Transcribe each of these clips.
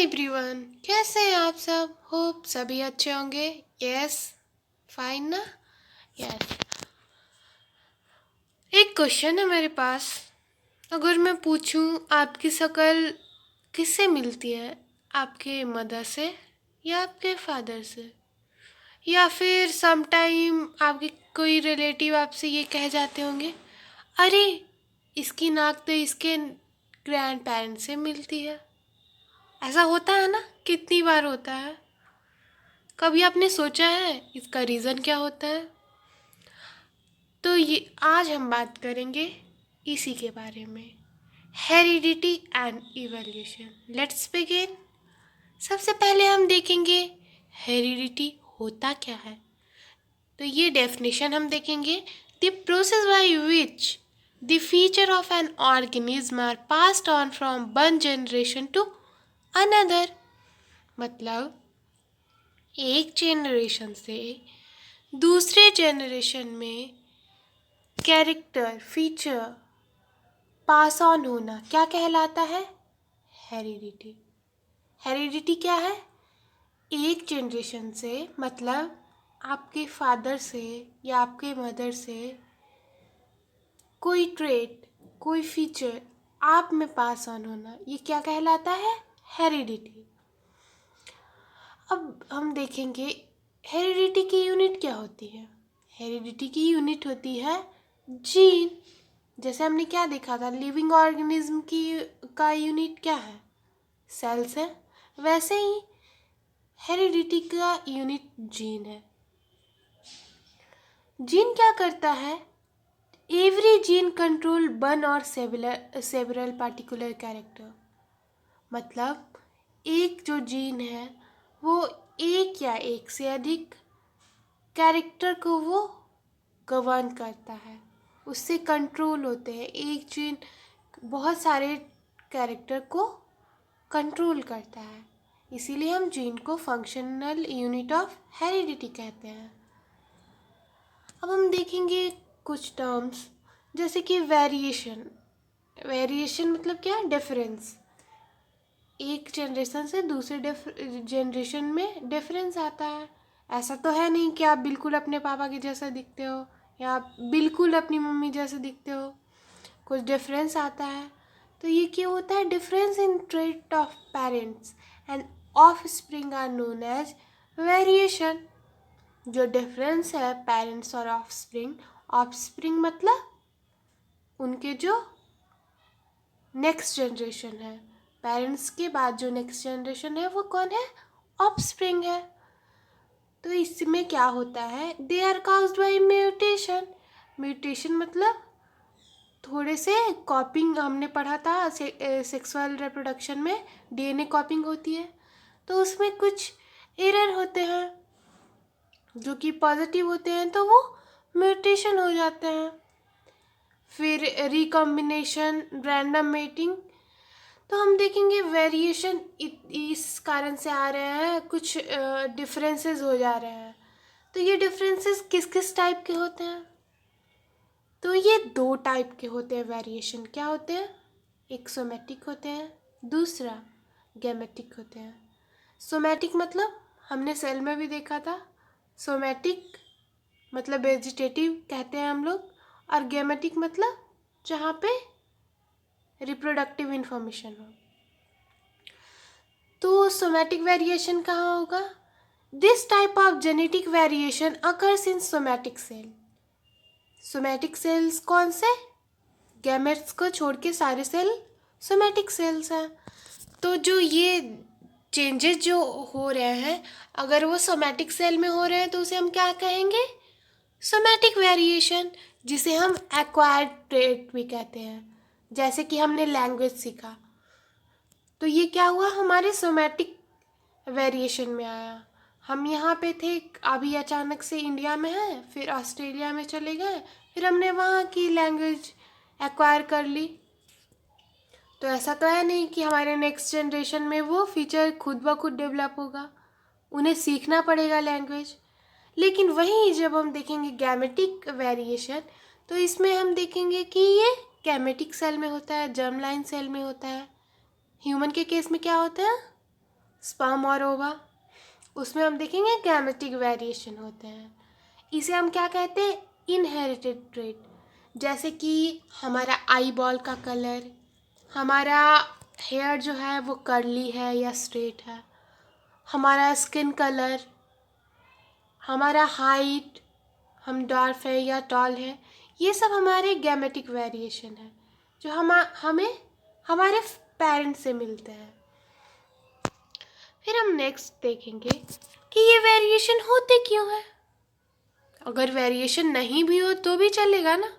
Everyone, कैसे हैं आप सब? होप सभी अच्छे होंगे। यस, फाइन ना? यस। एक क्वेश्चन है मेरे पास। अगर मैं पूछूं आपकी शक्ल किससे मिलती है, आपके मदर से या आपके फादर से, या फिर समटाइम आपके कोई रिलेटिव आपसे ये कह जाते होंगे, अरे इसकी नाक तो इसके ग्रैंड पेरेंट्स से मिलती है। ऐसा होता है ना, कितनी बार होता है। कभी आपने सोचा है इसका रीज़न क्या होता है? तो ये आज हम बात करेंगे इसी के बारे में, heredity and evolution. Let's begin. सबसे पहले हम देखेंगे हेरिडिटी होता क्या है। तो ये डेफिनेशन हम देखेंगे, the process by which the feature of an organism are passed on from one generation to another. मतलब एक जनरेशन से दूसरे जनरेशन में कैरेक्टर फीचर पास ऑन होना क्या कहलाता है? हेरिडिटी। हेरिडिटी क्या है? एक जनरेशन से मतलब आपके फादर से या आपके मदर से कोई ट्रेट, कोई फीचर आप में पास ऑन होना, ये क्या कहलाता है? हेरिडिटी। अब हम देखेंगे हेरिडिटी की यूनिट क्या होती है। हेरिडिटी की यूनिट होती है जीन। जैसे हमने क्या देखा था, लिविंग ऑर्गेनिज्म की का यूनिट क्या है? सेल्स है। वैसे ही हेरिडिटी का यूनिट जीन है। जीन क्या करता है? एवरी जीन कंट्रोल वन और सेवरल पार्टिकुलर कैरेक्टर। मतलब एक जो जीन है वो एक या एक से अधिक कैरेक्टर को वो गवर्न करता है, उससे कंट्रोल होते हैं। एक जीन बहुत सारे कैरेक्टर को कंट्रोल करता है, इसीलिए हम जीन को फंक्शनल यूनिट ऑफ हेरिडिटी कहते हैं। अब हम देखेंगे कुछ टर्म्स, जैसे कि वेरिएशन। वेरिएशन मतलब क्या? डिफरेंस। एक जनरेशन से दूसरे जनरेशन में डिफरेंस आता है। ऐसा तो है नहीं कि आप बिल्कुल अपने पापा के जैसा दिखते हो या आप बिल्कुल अपनी मम्मी जैसे दिखते हो, कुछ डिफरेंस आता है। तो ये क्यों होता है? Difference in trait of parents and offspring are known as variation. जो डिफरेंस है पेरेंट्स और ऑफ स्प्रिंग मतलब उनके जो नेक्स्ट जनरेशन है, पेरेंट्स के बाद जो नेक्स्ट जनरेशन है वो कौन है? ऑफस्प्रिंग है। तो इसमें क्या होता है? They are caused by mutation. Mutation मतलब थोड़े से कॉपिंग, हमने पढ़ा था सेक्सुअल रिप्रोडक्शन में डीएनए कॉपिंग होती है, तो उसमें कुछ एरर होते हैं जो कि पॉजिटिव होते हैं तो वो म्यूटेशन हो जाते हैं। फिर रिकॉम्बिनेशन, रैंडम मेटिंग। तो हम देखेंगे वेरिएशन इस कारण से आ रहे हैं, कुछ डिफरेंसेस हो जा रहे हैं। तो ये डिफरेंसेस किस किस टाइप के होते हैं? तो ये दो टाइप के होते हैं वेरिएशन। क्या होते हैं? एक सोमैटिक होते हैं, दूसरा गैमेटिक होते हैं। सोमैटिक मतलब हमने सेल में भी देखा था। सोमैटिक मतलब वेजिटेटिव कहते हैं हम लोग, और गैमेटिक मतलब जहाँ पे रिप्रोडक्टिव इंफॉर्मेशन हो। तो सोमैटिक वेरिएशन कहाँ होगा? This type of genetic variation occurs in somatic cell. Somatic cells कौन से? गैमेट्स को छोड़ के सारे सेल सोमैटिक सेल्स हैं। तो जो ये चेंजेस जो हो रहे हैं, अगर वो सोमैटिक सेल में हो रहे हैं तो उसे हम क्या कहेंगे? सोमैटिक वेरिएशन, जिसे हम एक्वायर्ड ट्रेट भी कहते हैं। जैसे कि हमने लैंग्वेज सीखा, तो ये क्या हुआ? हमारे सोमैटिक वेरिएशन में आया। हम यहाँ पे थे, अभी अचानक से इंडिया में हैं, फिर ऑस्ट्रेलिया में चले गए, फिर हमने वहाँ की लैंग्वेज एक्वायर कर ली। तो ऐसा तो है नहीं कि हमारे नेक्स्ट जनरेशन में वो फीचर खुद ब खुद डेवलप होगा, उन्हें सीखना पड़ेगा लैंग्वेज। लेकिन वहीं जब हम देखेंगे गैमेटिक वेरिएशन, तो इसमें हम देखेंगे कि ये गैमेटिक सेल में होता है, जर्म लाइन सेल में होता है। ह्यूमन के केस में क्या होता है? स्पर्म और ओवा, उसमें हम देखेंगे गैमेटिक वेरिएशन होते हैं। इसे हम क्या कहते हैं? Inherited trait. जैसे कि हमारा आई बॉल का कलर, हमारा हेयर जो है वो कर्ली है या स्ट्रेट है, हमारा स्किन कलर, हमारा हाइट, हम डार्क है या टॉल है, ये सब हमारे गैमेटिक वेरिएशन है जो हमें हमारे पेरेंट्स से मिलते हैं। फिर हम नेक्स्ट देखेंगे कि ये वेरिएशन होते क्यों है। अगर वेरिएशन नहीं भी हो तो भी चलेगा ना।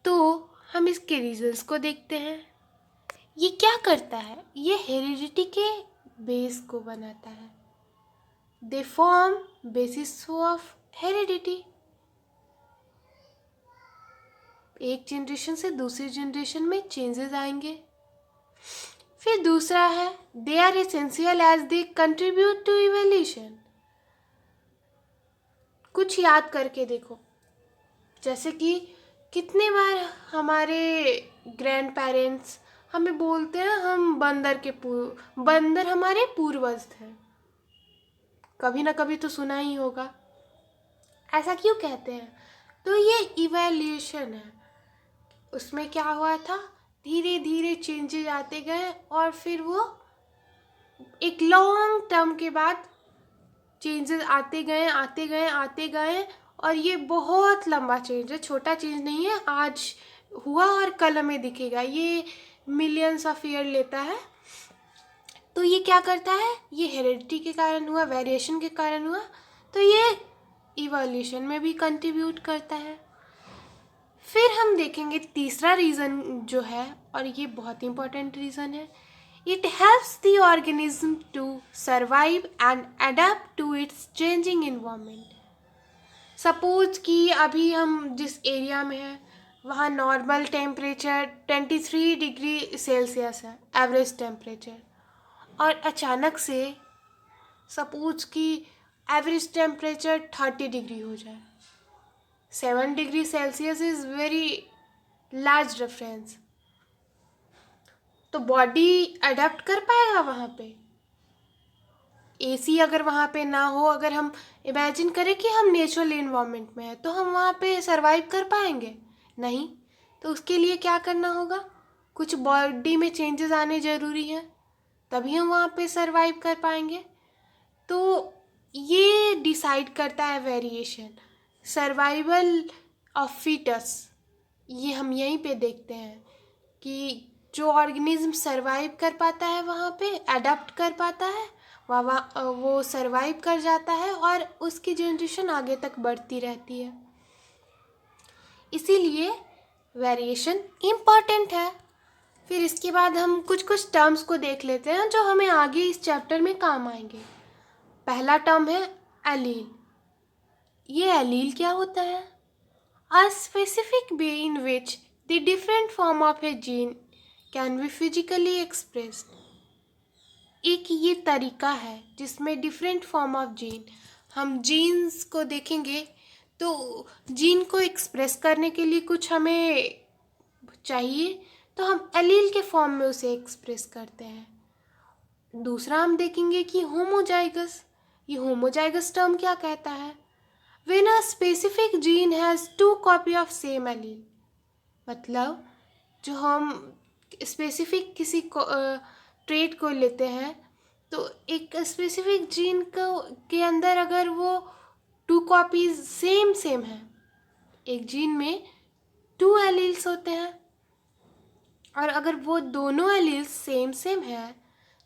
तो हम इसके रीजंस को देखते हैं। ये क्या करता है? ये हेरिडिटी के बेस को बनाता है। They form basis of heredity. एक जनरेशन से दूसरी जनरेशन में चेंजेस आएंगे। फिर दूसरा है, they are essential as they contribute to evolution. कुछ याद करके देखो, जैसे कि कितने बार हमारे ग्रैंड पेरेंट्स हमें बोलते हैं हम बंदर हमारे पूर्वज थे। कभी ना कभी तो सुना ही होगा। ऐसा क्यों कहते हैं? तो ये इवोल्यूशन है। उसमें क्या हुआ था, धीरे धीरे चेंजेस आते गए और फिर वो एक लॉन्ग टर्म के बाद चेंजेस आते गए आते गए आते गए, और ये बहुत लंबा चेंज है, छोटा चेंज नहीं है। आज हुआ और कल हमें दिखेगा, ये मिलियंस ऑफ ईयर लेता है। तो ये क्या करता है? ये हेरिडिटी के कारण हुआ, वेरिएशन के कारण हुआ, तो ये इवोल्यूशन में भी कंट्रीब्यूट करता है। फिर हम देखेंगे तीसरा रीज़न जो है, और ये बहुत इंपॉर्टेंट रीज़न है, it helps the organism to survive and adapt to its changing environment. Suppose कि अभी हम जिस एरिया में हैं वहाँ नॉर्मल टेम्परेचर 23 डिग्री सेल्सियस है, एवरेज टेम्परेचर, और अचानक से सपोज कि एवरेज टेम्परेचर 30 डिग्री हो जाए। 7 degree Celsius is very large difference. तो बॉडी अडेप्ट कर पाएगा वहाँ पे? एसी अगर वहाँ पे ना हो, अगर हम इमेजिन करें कि हम नेचुरल इन्वायरमेंट में हैं, तो हम वहाँ पे सरवाइव कर पाएंगे? नहीं। तो उसके लिए क्या करना होगा? कुछ बॉडी में चेंजेस आने ज़रूरी हैं, तभी हम वहाँ पे सरवाइव कर पाएंगे। तो ये डिसाइड करता है वेरिएशन, सर्वाइवल ऑफ फीटस। ये हम यहीं पे देखते हैं कि जो ऑर्गेनिज्म सरवाइव कर पाता है वहाँ पे, अडेप्ट कर पाता है, वो सरवाइव कर जाता है और उसकी जनरेशन आगे तक बढ़ती रहती है। इसीलिए वेरिएशन इम्पॉर्टेंट है। फिर इसके बाद हम कुछ कुछ टर्म्स को देख लेते हैं जो हमें आगे इस चैप्टर में काम आएंगे। पहला टर्म है एलील। ये एलील क्या होता है? A specific way in which the different form of a gene can be physically expressed। एक ये तरीका है जिसमें डिफरेंट फॉर्म ऑफ जीन, हम जीन्स को देखेंगे तो जीन को एक्सप्रेस करने के लिए कुछ हमें चाहिए, तो हम एलील के फॉर्म में उसे एक्सप्रेस करते हैं। दूसरा हम देखेंगे कि होमोजाइगस। ये होमोजाइगस टर्म क्या कहता है? When a specific gene has 2 copy of same allele। मतलब जो हम स्पेसिफिक किसी को ट्रेट को लेते हैं, तो एक स्पेसिफिक जीन को के अंदर अगर वो 2 कॉपीज सेम है, एक जीन में 2 एलील्स होते हैं, और अगर वो दोनों एलील्स सेम है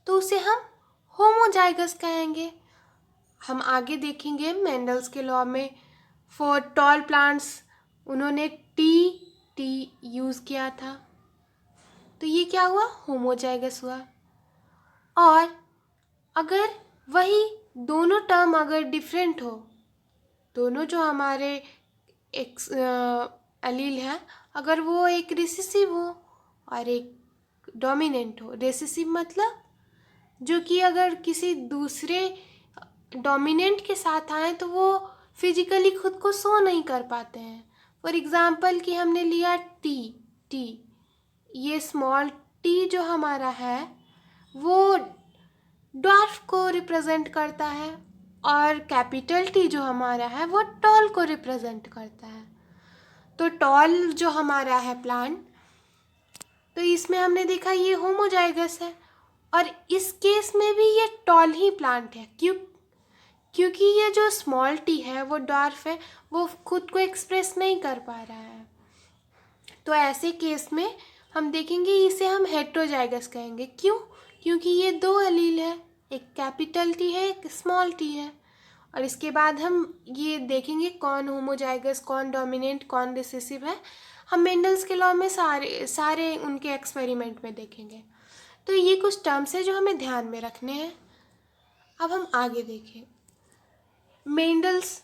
तो उसे हम होमोजाइगस कहेंगे। हम आगे देखेंगे मेंडल्स के लॉ में फॉर टॉल प्लांट्स उन्होंने टी यूज़ किया था, तो ये क्या हुआ? होमोजाइगस हुआ। और अगर वही दोनों टर्म अगर डिफरेंट हो, दोनों जो हमारे एलील हैं, अगर वो एक रिसेसिव हो और एक डोमिनेंट हो। रिसेसिव मतलब जो कि अगर किसी दूसरे डोमिनेंट के साथ आए तो वो फिजिकली खुद को शो नहीं कर पाते हैं। फॉर एग्ज़ाम्पल कि हमने लिया टी, ये स्मॉल टी जो हमारा है वो ड्वार्फ को रिप्रेजेंट करता है और कैपिटल टी जो हमारा है वो टॉल को रिप्रेजेंट करता है। तो टॉल जो हमारा है प्लांट, तो इसमें हमने देखा ये होमोजाइगस है और इस केस में भी ये टॉल ही प्लांट है। क्योंकि ये जो स्मॉल टी है वो ड्वार्फ है, वो खुद को एक्सप्रेस नहीं कर पा रहा है। तो ऐसे केस में हम देखेंगे इसे हम हेट्रोजाइगस कहेंगे। क्यों? क्योंकि ये दो एलील है, एक कैपिटल टी है एक स्मॉल टी है। और इसके बाद हम ये देखेंगे कौन होमोजाइगस, कौन डोमिनेंट, कौन रिसेसिव है। हम मेंडल्स के लॉ में सारे उनके एक्सपेरिमेंट में देखेंगे। तो ये कुछ टर्म्स है जो हमें ध्यान में रखने हैं। अब हम आगे देखें। मेंडल्स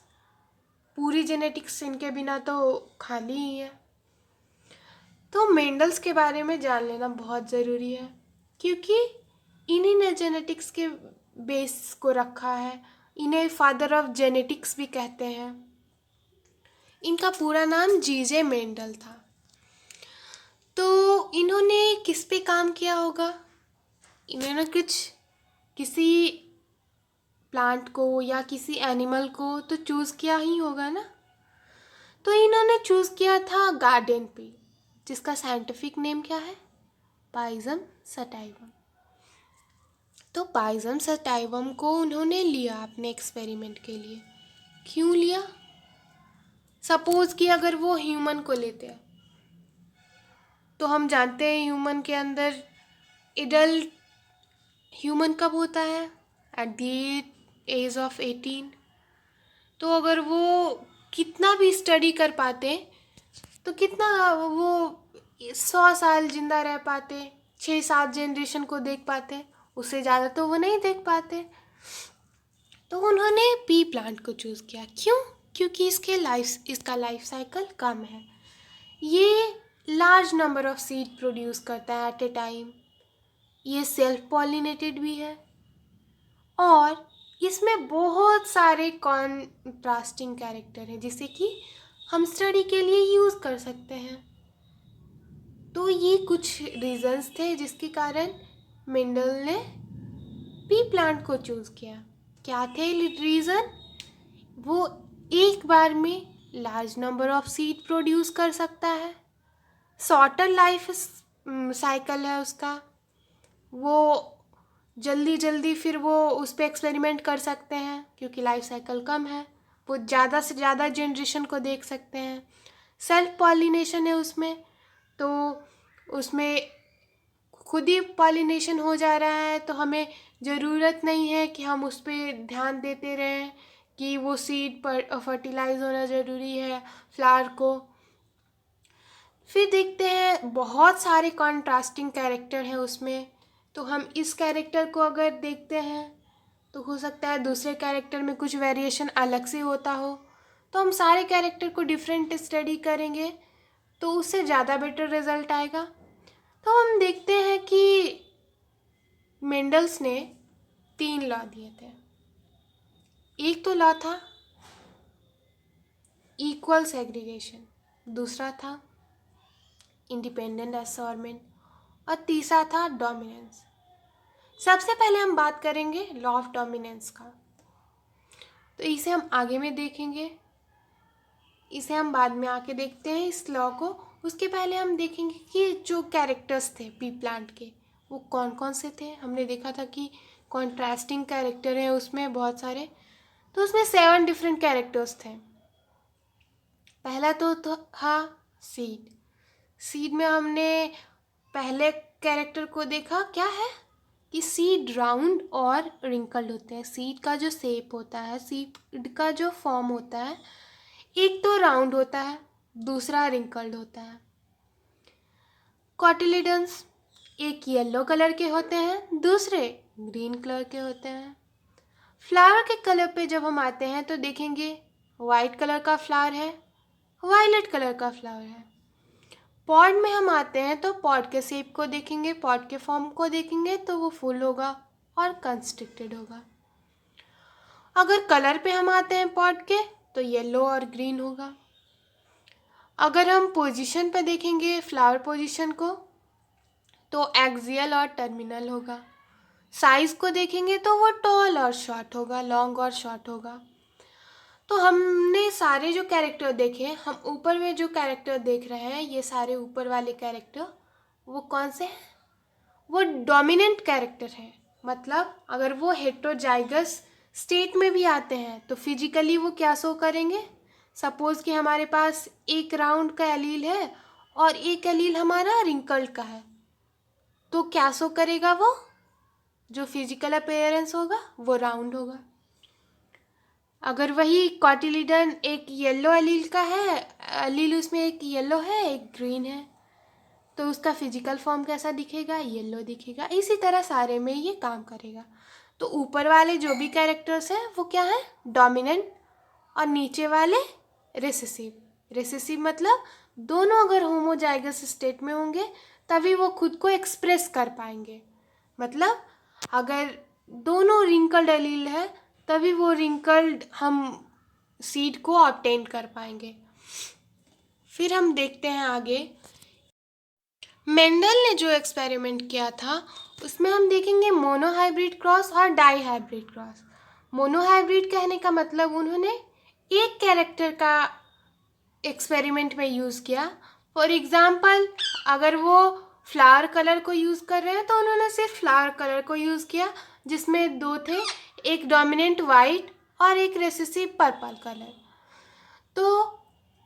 पूरी जेनेटिक्स इनके बिना तो खाली ही है। तो मेंडल्स के बारे में जान लेना बहुत ज़रूरी है, क्योंकि इन्हीं ने जेनेटिक्स के बेस को रखा है। इन्हें फादर ऑफ जेनेटिक्स भी कहते हैं। इनका पूरा नाम जीजे मेंडल था। तो इन्होंने किस पे काम किया होगा? इन्होंने किसी प्लांट को या किसी एनिमल को तो चूज़ किया ही होगा ना। तो इन्होंने चूज़ किया था गार्डन पे, जिसका साइंटिफिक नेम क्या है? पाइजम सटाइवम। तो पाइजम सटाइवम को उन्होंने लिया अपने एक्सपेरिमेंट के लिए। क्यों लिया? सपोज कि अगर वो ह्यूमन को लेते हैं, तो हम जानते हैं ह्यूमन के अंदर एडल्ट ह्यूमन कब होता है? At the age of 18। तो अगर वो कितना भी स्टडी कर पाते, तो कितना वो 100 साल जिंदा रह पाते, 6-7 जनरेशन को देख पाते, उससे ज़्यादा तो वो नहीं देख पाते। तो उन्होंने पी प्लांट को चूज़ किया। क्यों? क्योंकि इसका लाइफ साइकिल कम है। ये large number of seed produce करता है एट ए टाइम। ये सेल्फ पॉलिनेटेड भी है और इसमें बहुत सारे कॉन्ट्रास्टिंग कैरेक्टर हैं, जिसे कि हम स्टडी के लिए यूज़ कर सकते हैं। तो ये कुछ रीजंस थे जिसके कारण मेंडल ने पी प्लांट को चूज़ किया। क्या थे रीज़न? वो एक बार में large number of seed produce कर सकता है, शॉर्टर लाइफ साइकिल है उसका, वो जल्दी जल्दी फिर वो उस पर एक्सपेरिमेंट कर सकते हैं क्योंकि लाइफ साइकिल कम है, वो ज़्यादा से ज़्यादा जनरेशन को देख सकते हैं, सेल्फ पॉलिनेशन है उसमें, तो उसमें खुद ही पॉलिनेशन हो जा रहा है, तो हमें ज़रूरत नहीं है कि हम उस पर ध्यान देते रहें कि वो सीड पर फर्टिलाइज होना ज़रूरी है फ्लावर को। फिर देखते हैं बहुत सारे कॉन्ट्रास्टिंग कैरेक्टर हैं उसमें, तो हम इस कैरेक्टर को अगर देखते हैं तो हो सकता है दूसरे कैरेक्टर में कुछ वेरिएशन अलग से होता हो। तो हम सारे कैरेक्टर को डिफरेंट स्टडी करेंगे तो उससे ज़्यादा बेटर रिजल्ट आएगा। तो हम देखते हैं कि मेंडल्स ने 3 लॉ दिए थे। एक तो लॉ था इक्वल सेग्रीगेशन, दूसरा था इंडिपेंडेंट असॉर्टमेंट और तीसरा था डोमिनेंस। सबसे पहले हम बात करेंगे लॉ ऑफ डोमिनेंस का, तो इसे हम आगे में देखेंगे, इसे हम बाद में आके देखते हैं इस लॉ को। उसके पहले हम देखेंगे कि जो कैरेक्टर्स थे पी प्लांट के वो कौन कौन से थे। हमने देखा था कि कॉन्ट्रास्टिंग कैरेक्टर हैं उसमें बहुत सारे, तो उसमें 7 डिफरेंट कैरेक्टर्स थे। पहला तो था सीड। सीड में हमने पहले कैरेक्टर को देखा क्या है कि सीड राउंड और रिंकल्ड होते हैं। सीड का जो शेप होता है, सीड का जो फॉर्म होता है, एक तो राउंड होता है, दूसरा रिंकल्ड होता है। कॉटिलिडन्स एक येलो कलर के होते हैं, दूसरे ग्रीन कलर के होते हैं। फ्लावर के कलर पे जब हम आते हैं तो देखेंगे वाइट कलर का फ्लावर है, वायलेट कलर का फ्लावर है। पॉड में हम आते हैं तो पॉड के शेप को देखेंगे, पॉड के फॉर्म को देखेंगे तो वो फुल होगा और कंस्ट्रिक्टेड होगा। अगर कलर पे हम आते हैं पॉड के तो येलो और ग्रीन होगा। अगर हम पोजीशन पे देखेंगे फ्लावर पोजीशन को तो एक्सियल और टर्मिनल होगा। साइज को देखेंगे तो वो टॉल और शॉर्ट होगा, लॉन्ग और शॉर्ट होगा। तो हमने सारे जो कैरेक्टर देखे, हम ऊपर में जो कैरेक्टर देख रहे हैं, ये सारे ऊपर वाले कैरेक्टर वो कौन से हैं? वो डोमिनेंट कैरेक्टर है। मतलब अगर वो हेटेरोजाइगस स्टेट में भी आते हैं तो फिजिकली वो क्या शो करेंगे? सपोज कि हमारे पास एक राउंड का एलील है और एक एलील हमारा रिंकल्ड का है, तो क्या शो करेगा? वो जो फिजिकल अपीयरेंस होगा वो राउंड होगा। अगर वही कॉटिलिडन एक येलो एलील का है, एलील उसमें एक येलो है एक ग्रीन है, तो उसका फिजिकल फॉर्म कैसा दिखेगा? येलो दिखेगा। इसी तरह सारे में ये काम करेगा। तो ऊपर वाले जो भी कैरेक्टर्स हैं वो क्या है? डोमिनेंट, और नीचे वाले रिसेसिव। रिसेसिव मतलब दोनों अगर होमोजाइगस स्टेट में होंगे तभी वो खुद को एक्सप्रेस कर पाएंगे। मतलब अगर दोनों रिंकल्ड एलील है तभी वो रिंकल्ड हम सीड को ऑब्टेन कर पाएंगे। फिर हम देखते हैं आगे, मेंडल ने जो एक्सपेरिमेंट किया था उसमें हम देखेंगे मोनोहाइब्रिड क्रॉस और डाई हाइब्रिड क्रॉस। मोनोहाइब्रिड कहने का मतलब उन्होंने एक कैरेक्टर का एक्सपेरिमेंट में यूज़ किया। फॉर एग्जांपल अगर वो फ्लावर कलर को यूज़ कर रहे हैं तो उन्होंने सिर्फ फ्लावर कलर को यूज़ किया, जिसमें दो थे, एक डोमिनेंट वाइट और एक रेसेसिव पर्पल कलर। तो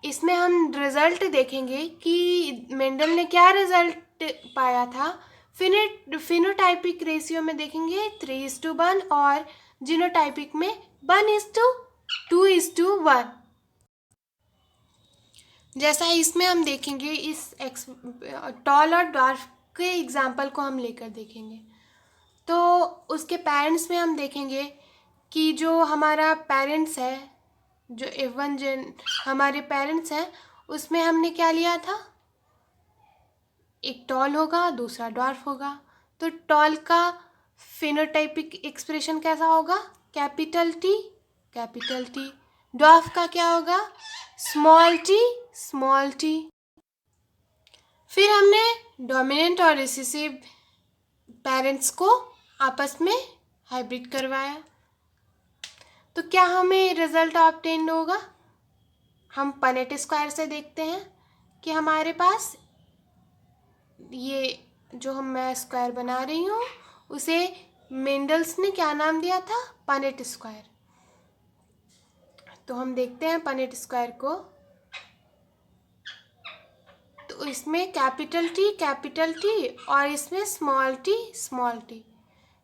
इसमें हम रिज़ल्ट देखेंगे कि मेंडल ने क्या रिज़ल्ट पाया था। फिनोटाइपिक रेशियो में देखेंगे 3:1 और जीनोटाइपिक में 1:2:1। जैसा इसमें हम देखेंगे, इस टॉल और ड्वार्फ के एग्जाम्पल को हम लेकर देखेंगे। तो उसके पेरेंट्स में हम देखेंगे कि जो हमारा पेरेंट्स है, जो F1 जेन हमारे पेरेंट्स हैं, उसमें हमने क्या लिया था? एक टॉल होगा, दूसरा ड्वार्फ होगा। तो टॉल का फिनोटाइपिक एक्सप्रेशन कैसा होगा? Capital T capital T. Dwarf का क्या होगा? Small T small T. फिर हमने डोमिनेंट और रिसेसिव पेरेंट्स को आपस में हाइब्रिड करवाया, तो क्या हमें रिजल्ट ऑब्टेन होगा? हम पनेट स्क्वायर से देखते हैं कि हमारे पास ये जो मैं स्क्वायर बना रही हूँ उसे मेंडल्स ने क्या नाम दिया था? Punnett square. तो हम देखते हैं पनेट स्क्वायर को, तो इसमें कैपिटल टी और इसमें स्मॉल टी।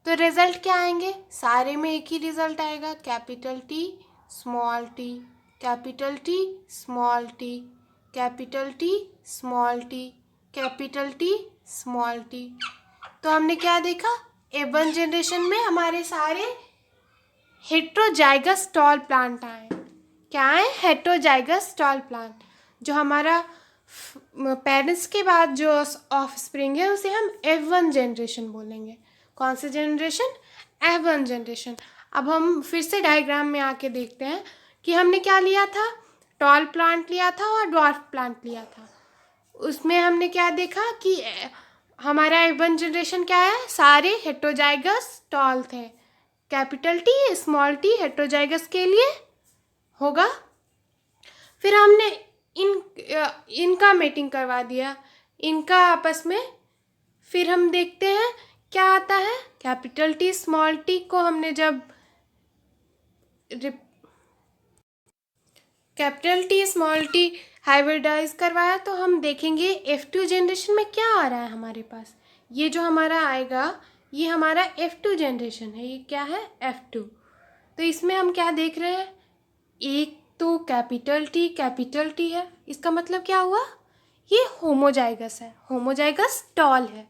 तो रिजल्ट क्या आएंगे? सारे में एक ही रिजल्ट आएगा, capital T small T, capital T small T, capital T small T, capital T small T. तो हमने क्या देखा? F1 जनरेशन में हमारे सारे हेट्रोजाइगस टॉल प्लांट आए। क्या है? Heterozygous tall plant. जो हमारा पेरेंट्स के बाद जो ऑफ स्प्रिंग है उसे हम F1 जनरेशन बोलेंगे। कौन से जनरेशन? F1 generation. अब हम फिर से डायग्राम में आके देखते हैं कि हमने क्या लिया था? टॉल प्लांट लिया था और ड्वार्फ प्लांट लिया था। उसमें हमने क्या देखा कि हमारा F1 जनरेशन क्या है? सारे हेट्रोजाइगस टॉल थे। Capital T small T heterozygous के लिए होगा। फिर हमने इनका मेटिंग करवा दिया, इनका आपस में। फिर हम देखते हैं क्या आता है। कैपिटल टी स्मॉल टी को हमने जब capital T small T hybridize करवाया तो हम देखेंगे F2 जनरेशन में क्या आ रहा है हमारे पास। ये जो हमारा आएगा ये हमारा F2 जनरेशन है। ये क्या है? F2। तो इसमें हम क्या देख रहे हैं? एक तो कैपिटल टी है, इसका मतलब क्या हुआ? ये होमोजाइगस है, होमोजाइगस टॉल है।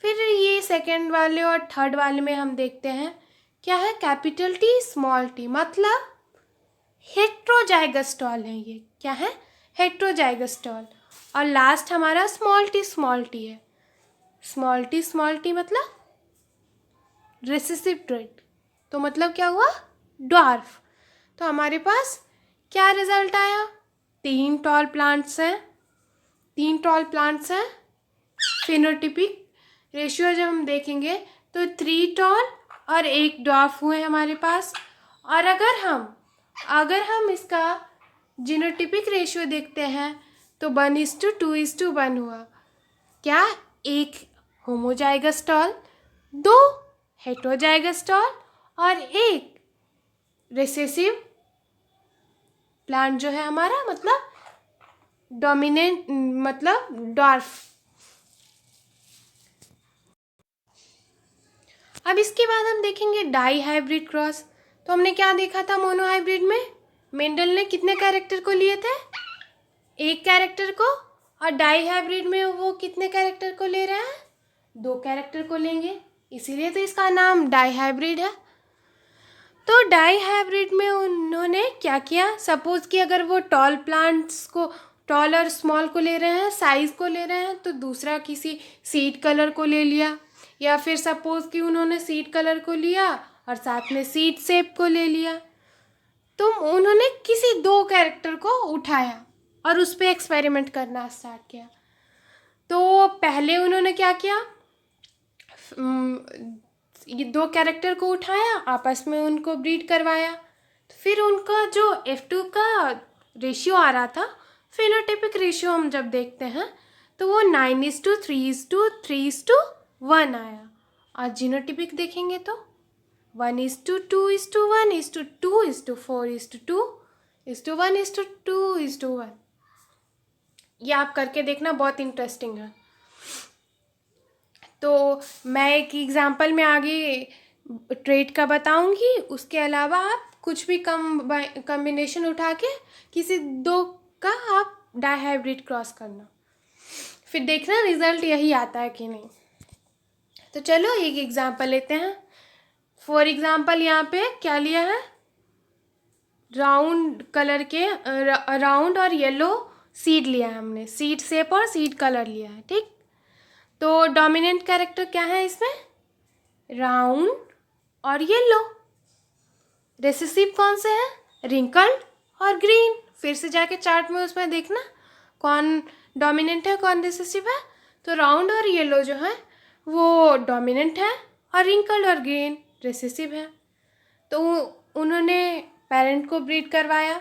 फिर ये सेकेंड वाले और थर्ड वाले में हम देखते हैं क्या है? कैपिटल टी स्मॉल टी, मतलब हेट्रोजाइगस टॉल है। ये क्या है? Heterozygous tall. और लास्ट हमारा स्मॉल टी है। स्मॉल टी मतलब रिसेसिव ट्रेट। तो मतलब क्या हुआ? ड्वार्फ। तो हमारे पास क्या रिजल्ट आया? 3 टॉल प्लांट्स हैं। फिनोटिपिक रेशियो जब हम देखेंगे तो 3 टॉल और 1 डॉर्फ हुए हमारे पास। और अगर हम इसका जीनोटिपिक रेशियो देखते हैं तो 1:2:1 हुआ। क्या? 1 होमोजाइगस टॉल, 2 हेटेरोजाइगस टॉल और 1 रिसेसिव प्लांट जो है हमारा, मतलब डोमिनेंट, मतलब डॉर्फ। अब इसके बाद हम देखेंगे डाई हाइब्रिड क्रॉस। तो हमने क्या देखा था मोनो हाइब्रिड में? मेंडल ने कितने कैरेक्टर को लिए थे? 1 कैरेक्टर को। और डाई हाइब्रिड में वो कितने कैरेक्टर को ले रहे हैं? 2 कैरेक्टर को लेंगे, इसीलिए तो इसका नाम डाई हाइब्रिड है। तो डाई हाइब्रिड में उन्होंने क्या किया? सपोज कि अगर वो टॉल प्लांट्स को, टॉल और स्मॉल को ले रहे हैं, साइज को ले रहे हैं, तो दूसरा किसी सीड कलर को ले लिया। या फिर सपोज कि उन्होंने सीड कलर को लिया और साथ में सीड शेप को ले लिया। तो उन्होंने किसी 2 कैरेक्टर को उठाया और उस पर एक्सपेरिमेंट करना स्टार्ट किया। तो पहले उन्होंने क्या किया? ये 2 कैरेक्टर को उठाया, आपस में उनको ब्रीड करवाया। फिर उनका जो F2 का रेशियो आ रहा था, फिनोटाइपिक रेशियो हम जब देखते हैं तो वो 9:3:3:1 आया। और जीनोटिपिक देखेंगे तो 1:2:2:1:4:2:1:2:1। ये आप करके देखना, बहुत इंटरेस्टिंग है। तो मैं एक एग्जांपल में आगे ट्रेट का बताऊंगी, उसके अलावा आप कुछ भी कॉम्बिनेशन उठा के किसी 2 का आप डाई हाइब्रिड क्रॉस करना, फिर देखना रिजल्ट यही आता है कि नहीं। तो चलो एक एग्जांपल लेते हैं। फॉर एग्जांपल यहाँ पे क्या लिया है? राउंड कलर के राउंड और येलो सीड लिया है हमने, सीड शेप और सीड कलर लिया है, ठीक। तो डोमिनेंट कैरेक्टर क्या है इसमें? राउंड और येलो। रिसेसिव कौन से हैं? रिंकल्ड और ग्रीन। फिर से जाके चार्ट में उसमें देखना कौन डोमिनेंट है कौन रिसेसिव है। तो राउंड और येलो जो है वो डोमिनेंट है और रिंकल्ड और ग्रीन रिसेसिव है। तो उन्होंने पेरेंट को ब्रीड करवाया।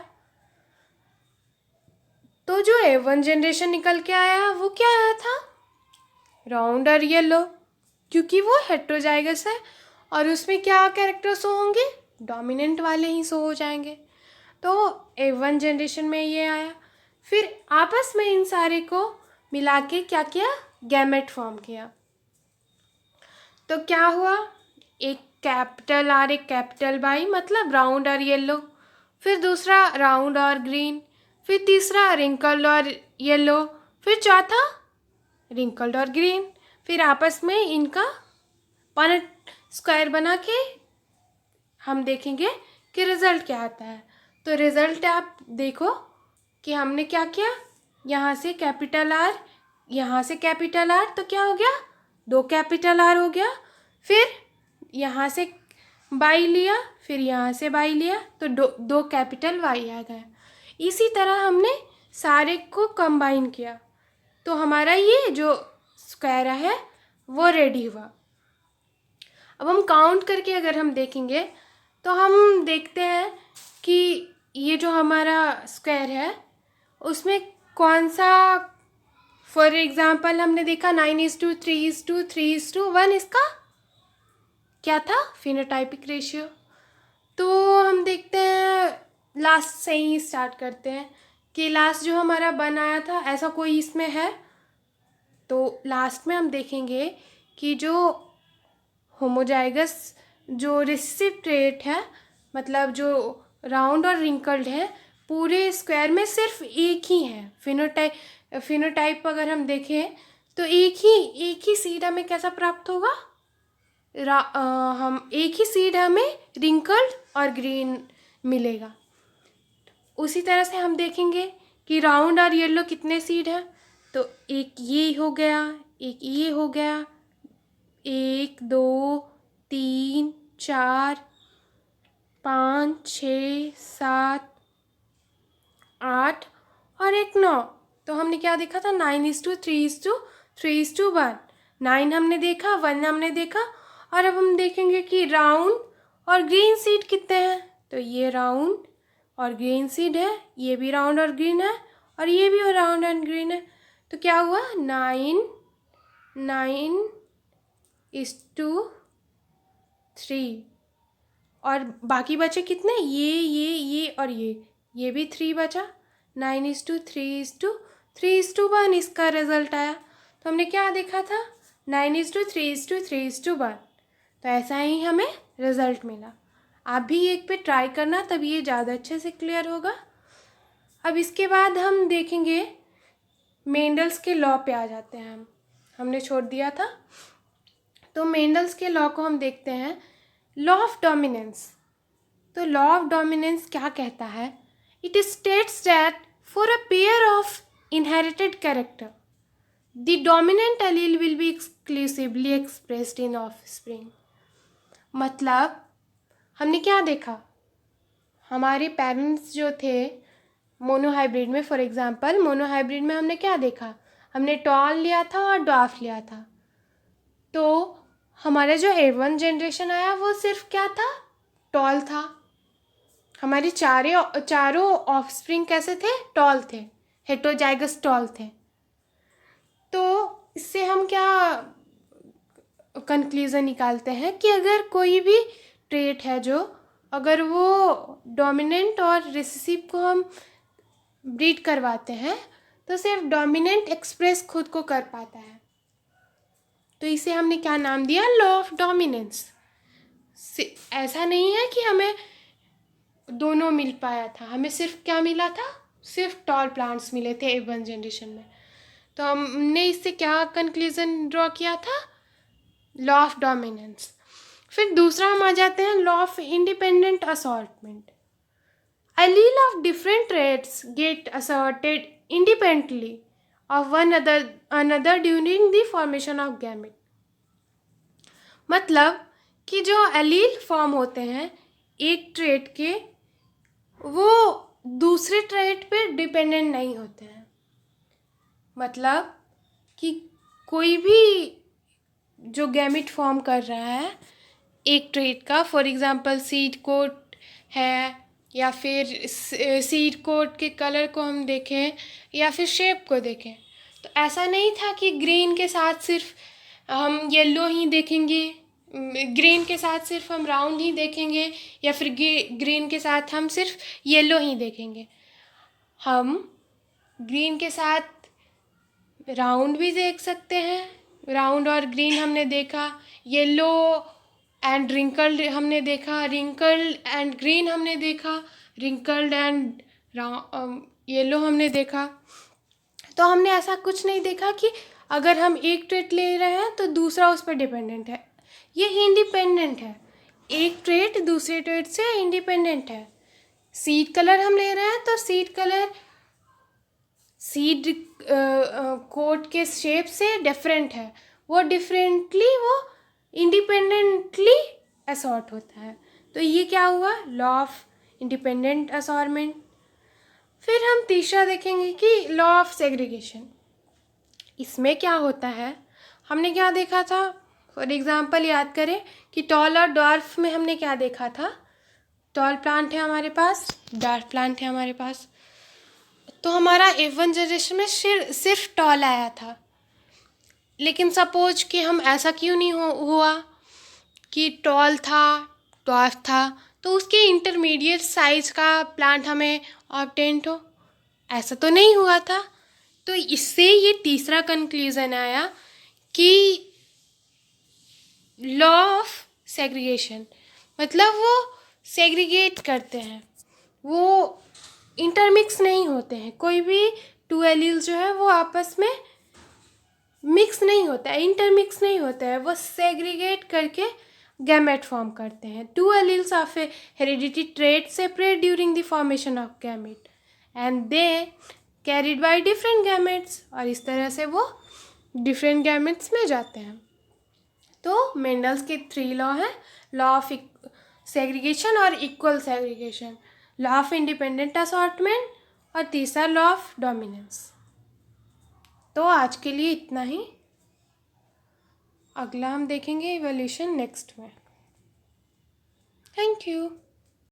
तो जो A1 जनरेशन निकल के आया वो क्या आया था? राउंड और येलो, क्योंकि वो हेटेरोजाइगस है और उसमें क्या कैरेक्टर्स होंगे? डोमिनेंट वाले ही शो हो जाएंगे। तो A1 जनरेशन में ये आया। फिर आपस में इन सारे को मिला के क्या किया? गैमेट फॉर्म किया। तो क्या हुआ? एक कैपिटल R, एक कैपिटल Y, मतलब राउंड और येलो। फिर दूसरा राउंड और ग्रीन। फिर तीसरा रिंकल्ड और येलो। फिर चौथा रिंकल्ड और ग्रीन। फिर आपस में इनका पॉइंट स्क्वायर बना के हम देखेंगे कि रिज़ल्ट क्या आता है। तो रिज़ल्ट आप देखो कि हमने क्या किया, यहाँ से कैपिटल R, यहाँ से कैपिटल R, तो क्या हो गया? 2 कैपिटल R हो गया। फिर यहाँ से बाई लिया, फिर यहाँ से बाई लिया, तो 2 कैपिटल Y आ गया। इसी तरह हमने सारे को कंबाइन किया तो हमारा ये जो स्क्वायर है वो रेडी हुआ। अब हम काउंट करके अगर हम देखेंगे तो हम देखते हैं कि ये जो हमारा स्क्वायर है उसमें कौन सा, फॉर एग्जांपल हमने देखा 9:3:3:1 इसका क्या था? Phenotypic ratio. तो हम देखते हैं, लास्ट से ही स्टार्ट करते हैं कि लास्ट जो हमारा बनाया था ऐसा कोई इसमें है। तो लास्ट में हम देखेंगे कि जो होमोजाइगस जो रिसेसिव ट्रेट है, मतलब जो राउंड और रिंकल्ड है, पूरे स्क्वायर में सिर्फ एक ही है। फिनोटाइप अगर हम देखें तो एक ही सीड हमें कैसा प्राप्त होगा? हम एक ही सीड हमें रिंकल्ड और ग्रीन मिलेगा। उसी तरह से हम देखेंगे कि राउंड और येलो कितने सीड हैं। तो एक ये हो गया, एक ये हो गया, 1 2 3 4 5 6 7 8 और एक 9। तो हमने क्या देखा था? 9:3:3:1। 9 हमने देखा, 1 हमने देखा और अब हम देखेंगे कि राउंड और ग्रीन सीड कितने हैं। तो ये राउंड और ग्रीन सीड है, ये भी राउंड और ग्रीन है, और ये भी राउंड एंड ग्रीन है। तो क्या हुआ, 9:3। और बाकी बचे कितने, ये और ये भी 3 बचा। 9:3:3:1 इसका रिजल्ट आया। तो हमने क्या देखा था, 9:3:3:1। तो ऐसा ही हमें रिजल्ट मिला। आप भी एक पे ट्राई करना, तभी ये ज़्यादा अच्छे से क्लियर होगा। अब इसके बाद हम देखेंगे मेंडल्स के लॉ पे आ जाते हैं। हमने छोड़ दिया था। तो मेंडल्स के लॉ को हम देखते हैं, लॉ ऑफ डोमिनेंस। तो लॉ ऑफ डोमिनेंस क्या कहता है, it states that for a pair of inherited character the dominant allele will be exclusively expressed in offspring. मतलब हमने क्या देखा, हमारे पेरेंट्स जो थे मोनोहाइब्रिड में, फॉर एग्जांपल मोनोहाइब्रिड में हमने क्या देखा, हमने टॉल लिया था और डॉर्फ लिया था। तो हमारा जो A1 जनरेशन आया वो सिर्फ क्या था, टॉल था। हमारी चारों ऑफस्प्रिंग कैसे थे, टॉल थे, हेटेरोजाइगस टॉल थे। तो इससे हम क्या कंक्लूज़न निकालते हैं कि अगर कोई भी ट्रेट है जो, अगर वो डोमिनेंट और रिसेसिव को हम ब्रीड करवाते हैं तो सिर्फ डोमिनेंट एक्सप्रेस खुद को कर पाता है। तो इसे हमने क्या नाम दिया, लॉ ऑफ डोमिनेंस। ऐसा नहीं है कि हमें दोनों मिल पाया था, हमें सिर्फ क्या मिला था, सिर्फ टॉल प्लांट्स मिले थे A1 जनरेशन में। तो हमने इससे क्या कंक्लूजन ड्रॉ किया था, लॉ ऑफ डोमिनेंस। फिर दूसरा हम आ जाते हैं law of independent assortment. Allele of different traits get assorted independently of one another during the formation of gamete. मतलब कि जो एलील फॉर्म होते हैं एक ट्रेट के, वो दूसरे ट्रेट पे डिपेंडेंट नहीं होते हैं। मतलब कि कोई भी जो गैमेट फॉर्म कर रहा है एक ट्रेट का, फॉर एग्जांपल सीड कोट है, या फिर सीड कोट के कलर को हम देखें, या फिर शेप को देखें, तो ऐसा नहीं था कि ग्रीन के साथ सिर्फ हम येलो ही देखेंगे, ग्रीन के साथ सिर्फ हम राउंड ही देखेंगे, या फिर ग्रीन के साथ हम सिर्फ येलो ही देखेंगे। हम ग्रीन के साथ राउंड भी देख सकते हैं, राउंड और ग्रीन हमने देखा, येलो एंड रिंकल्ड हमने देखा, रिंकल्ड एंड ग्रीन हमने देखा, रिंकल्ड एंड येलो हमने देखा। तो हमने ऐसा कुछ नहीं देखा कि अगर हम एक ट्रेट ले रहे हैं तो दूसरा उस पर डिपेंडेंट है। ये इंडिपेंडेंट है, एक ट्रेट दूसरे ट्रेट से इंडिपेंडेंट है। सीड कलर हम ले रहे हैं तो सीड कलर सीड कोट के शेप से डिफरेंट है, वो डिफरेंटली वो इंडिपेंडेंटली असॉर्ट होता है। तो ये क्या हुआ, लॉ ऑफ इंडिपेंडेंट असॉर्टमेंट। फिर हम तीसरा देखेंगे कि लॉ ऑफ सेग्रीगेशन। इसमें क्या होता है, हमने क्या देखा था, फॉर एग्जांपल याद करें कि टॉल और डॉर्फ में हमने क्या देखा था, टॉल प्लांट है हमारे पास, डॉर्फ प्लांट है हमारे पास। तो हमारा A1 जनरेशन में सिर्फ टॉल आया था। लेकिन सपोज कि हम ऐसा क्यों नहीं हुआ कि टॉल था डॉर्फ था तो उसके इंटरमीडिएट साइज का प्लांट हमें ऑब्टेन्ड हो, ऐसा तो नहीं हुआ था। तो इससे ये तीसरा कंक्लूजन आया कि लॉ ऑफ सेग्रीगेशन, मतलब वो सेग्रीगेट करते हैं, वो इंटरमिक्स नहीं होते हैं। कोई भी टू एलील्स जो है वो आपस में मिक्स नहीं होता है, इंटरमिक्स नहीं होता है, वो सेग्रीगेट करके गैमेट फॉर्म करते हैं। Two alleles of a heredity trait separate during the formation of gamete and they carried by different gametes, और इस तरह से वो डिफरेंट गैमेट्स में जाते हैं। तो मेंडल्स के 3 लॉ हैं, लॉ ऑफ सेग्रीगेशन और equal segregation, law of independent assortment और तीसरा लॉ ऑफ डोमिनेंस। तो आज के लिए इतना ही। अगला हम देखेंगे इवोल्यूशन नेक्स्ट में। Thank you.